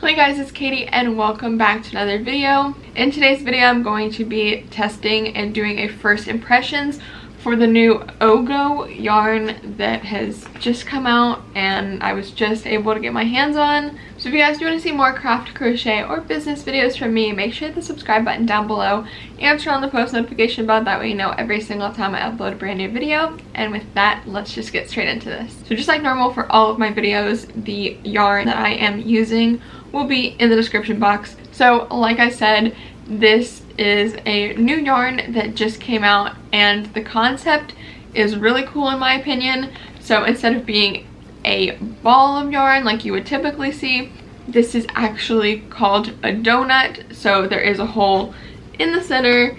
Hey guys, it's Katie and welcome back to another video. In today's video, I'm going to be testing and doing a first impressions for the new Ogo yarn that has just come out and I was just able to get my hands on. So if you guys do want to see more craft, crochet, or business videos from me, make sure to hit the subscribe button down below and turn on the post notification bell. That way you know every single time I upload a brand new video. And with that, let's just get straight into this. So just like normal for all of my videos, the yarn that I am using will be in the description box. So like I said, this is a new yarn that just came out and the concept is really cool in my opinion. So instead of being a ball of yarn like you would typically see, this is actually called a donut. So there is a hole in the center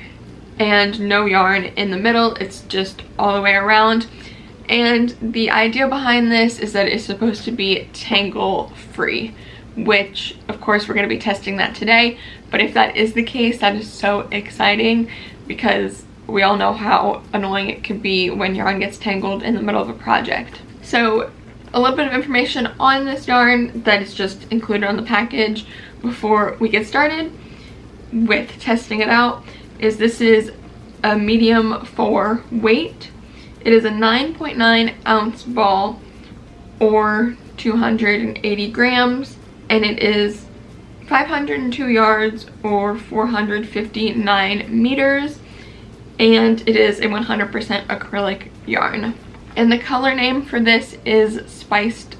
and no yarn in the middle. It's just all the way around. And the idea behind this is that it's supposed to be tangle-free, which of course we're going to be testing that today. But if that is the case, that is so exciting because we all know how annoying it can be when yarn gets tangled in the middle of a project. So a little bit of information on this yarn that is just included on the package before we get started with testing it out is this is a medium 4 weight. It is a 9.9 ounce ball or 280 grams. And it is 502 yards or 459 meters, and it is a 100% acrylic yarn. And the color name for this is Spiced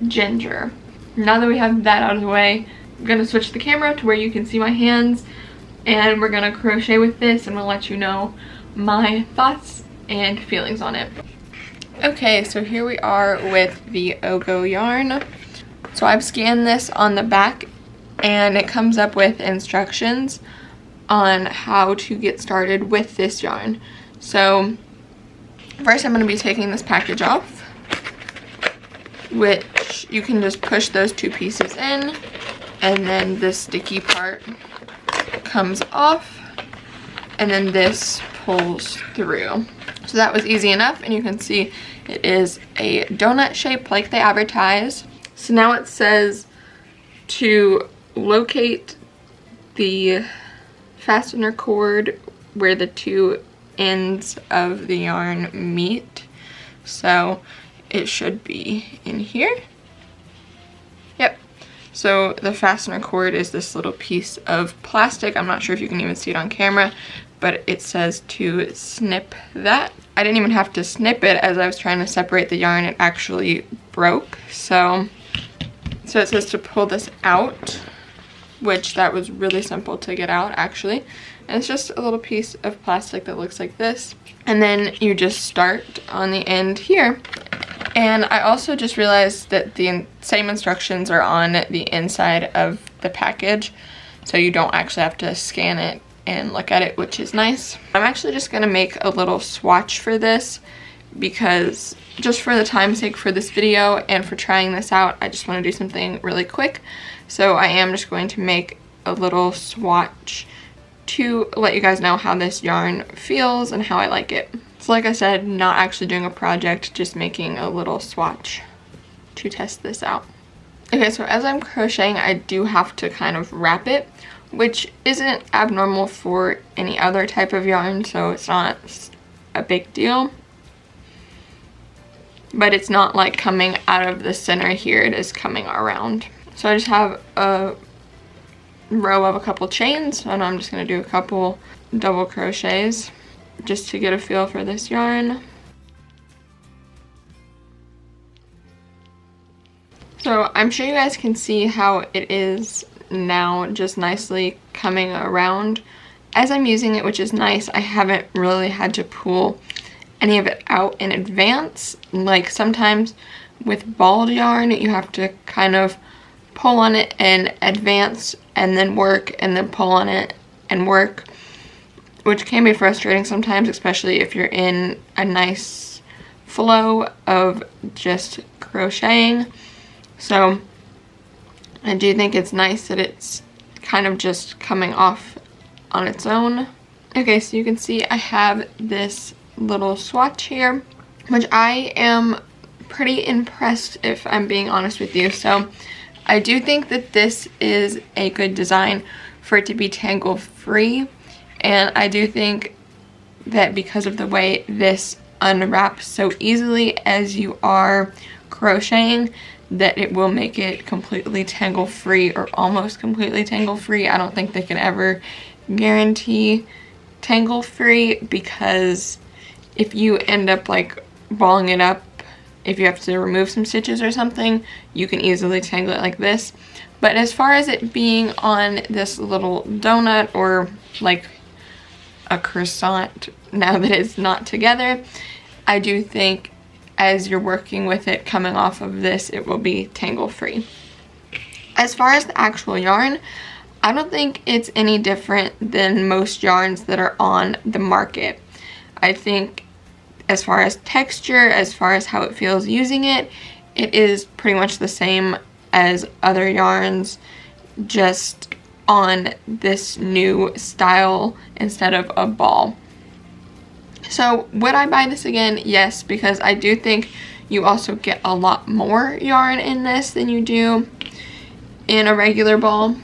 Ginger. Now that we have that out of the way, I'm going to switch the camera to where you can see my hands, and we're going to crochet with this, and we'll let you know my thoughts and feelings on it. Okay, so here we are with the Ogo yarn. So I've scanned this on the back and it comes up with instructions on how to get started with this yarn. So first I'm going to be taking this package off, which you can just push those two pieces in and then this sticky part comes off and then this pulls through. So that was easy enough, and you can see it is a donut shape like they advertise. So now it says to locate the fastener cord where the two ends of the yarn meet. So it should be in here. Yep. So the fastener cord is this little piece of plastic. I'm not sure if you can even see it on camera, but it says to snip that. I didn't even have to snip it. As I was trying to separate the yarn, it actually broke. So it says to pull this out, which that was really simple to get out actually. And it's just a little piece of plastic that looks like this. And then you just start on the end here. And I also just realized that the same instructions are on the inside of the package. So you don't actually have to scan it and look at it, which is nice. I'm actually just gonna make a little swatch for this because just for the time's sake for this video and for trying this out, I just want to do something really quick. So I am just going to make a little swatch to let you guys know how this yarn feels and how I like it. So like I said, not actually doing a project, just making a little swatch to test this out. Okay, so as I'm crocheting, I do have to kind of wrap it, which isn't abnormal for any other type of yarn, so it's not a big deal. But it's not like coming out of the center here, it is coming around. So I just have a row of a couple chains, and I'm just going to do a couple double crochets just to get a feel for this yarn. So I'm sure you guys can see how it is now, just nicely coming around. As I'm using it, which is nice, I haven't really had to pull any of it out in advance. Like sometimes with balled yarn you have to kind of pull on it in advance and then work and then pull on it and work, which can be frustrating sometimes, especially if you're in a nice flow of just crocheting. So I do think it's nice that it's kind of just coming off on its own. Okay, so you can see I have this little swatch here, which I am pretty impressed if I'm being honest with you. So I do think that this is a good design for it to be tangle-free, and I do think that because of the way this unwraps so easily as you are crocheting, that it will make it completely tangle-free or almost completely tangle-free. I don't think they can ever guarantee tangle-free, because if you end up like balling it up, if you have to remove some stitches or something, you can easily tangle it like this. But as far as it being on this little donut or like a croissant, now that it's not together, I do think as you're working with it coming off of this, it will be tangle free. As far as the actual yarn, I don't think it's any different than most yarns that are on the market. I think as far as texture, as far as how it feels using it, it is pretty much the same as other yarns, just on this new style instead of a ball. So would I buy this again? Yes, because I do think you also get a lot more yarn in this than you do in a regular ball.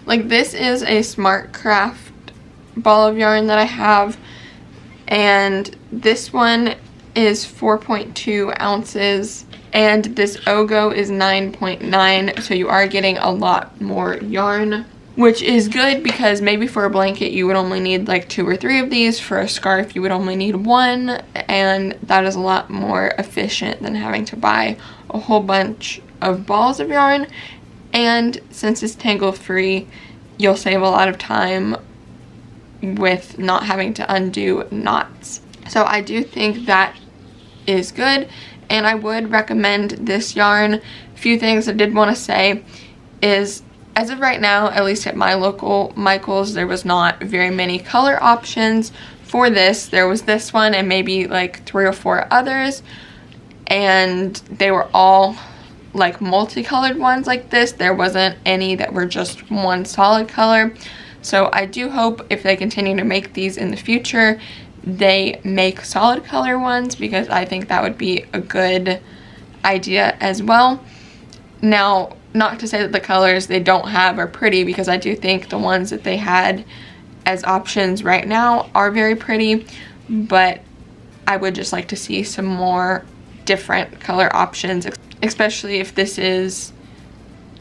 Like, this is a Smart Craft ball of yarn that I have, and this one is 4.2 ounces and this Ogo is 9.9, so you are getting a lot more yarn, which is good because maybe for a blanket you would only need like 2 or 3 of these. For a scarf you would only need 1, and that is a lot more efficient than having to buy a whole bunch of balls of yarn. And since it's tangle free, you'll save a lot of time with not having to undo knots. So I do think that is good, and I would recommend this yarn. A few things I did want to say is, as of right now, at least at my local Michael's, there was not very many color options for this. There was this one and maybe like 3 or 4 others, and they were all like multicolored ones like this. There wasn't any that were just one solid color. So I do hope if they continue to make these in the future, they make solid color ones, because I think that would be a good idea as well. Now, not to say that the colors they don't have are pretty, because I do think the ones that they had as options right now are very pretty, but I would just like to see some more different color options, especially if this is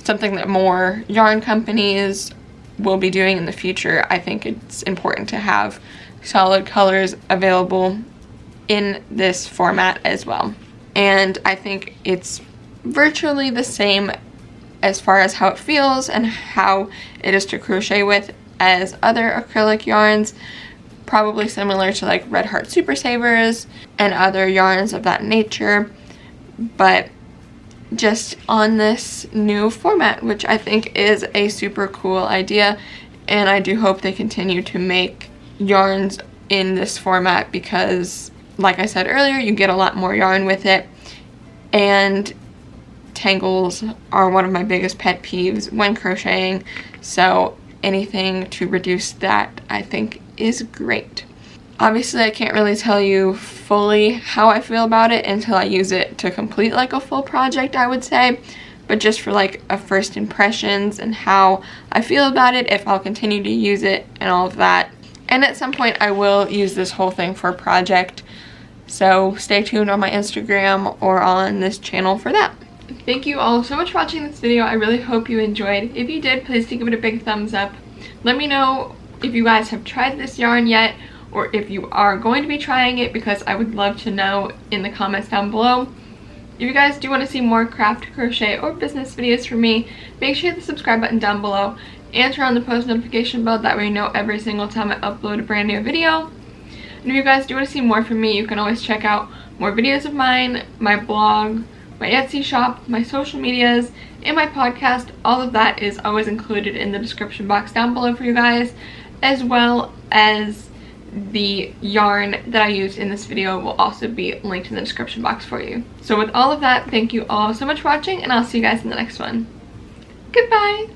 something that more yarn companies will be doing in the future. I think it's important to have solid colors available in this format as well. And I think it's virtually the same as far as how it feels and how it is to crochet with as other acrylic yarns, probably similar to like Red Heart Super Savers and other yarns of that nature, but just on this new format, which I think is a super cool idea. And I do hope they continue to make yarns in this format, because like I said earlier, you get a lot more yarn with it, and tangles are one of my biggest pet peeves when crocheting, so anything to reduce that I think is great. Obviously I can't really tell you fully how I feel about it until I use it to complete like a full project, I would say, but just for like a first impressions and how I feel about it, if I'll continue to use it and all of that. And at some point I will use this whole thing for a project, so stay tuned on my Instagram or on this channel for that. Thank you all so much for watching this video. I really hope you enjoyed. If you did, please do give it a big thumbs up. Let me know if you guys have tried this yarn yet, or if you are going to be trying it, because I would love to know in the comments down below. If you guys do want to see more craft, crochet, or business videos from me, make sure you hit the subscribe button down below and turn on the post notification bell. That way you know every single time I upload a brand new video. And if you guys do want to see more from me, you can always check out more videos of mine, my blog, my Etsy shop, my social medias, and my podcast. All of that is always included in the description box down below for you guys, as well as the yarn that I used in this video will also be linked in the description box for you. So with all of that, thank you all so much for watching, and I'll see you guys in the next one. Goodbye!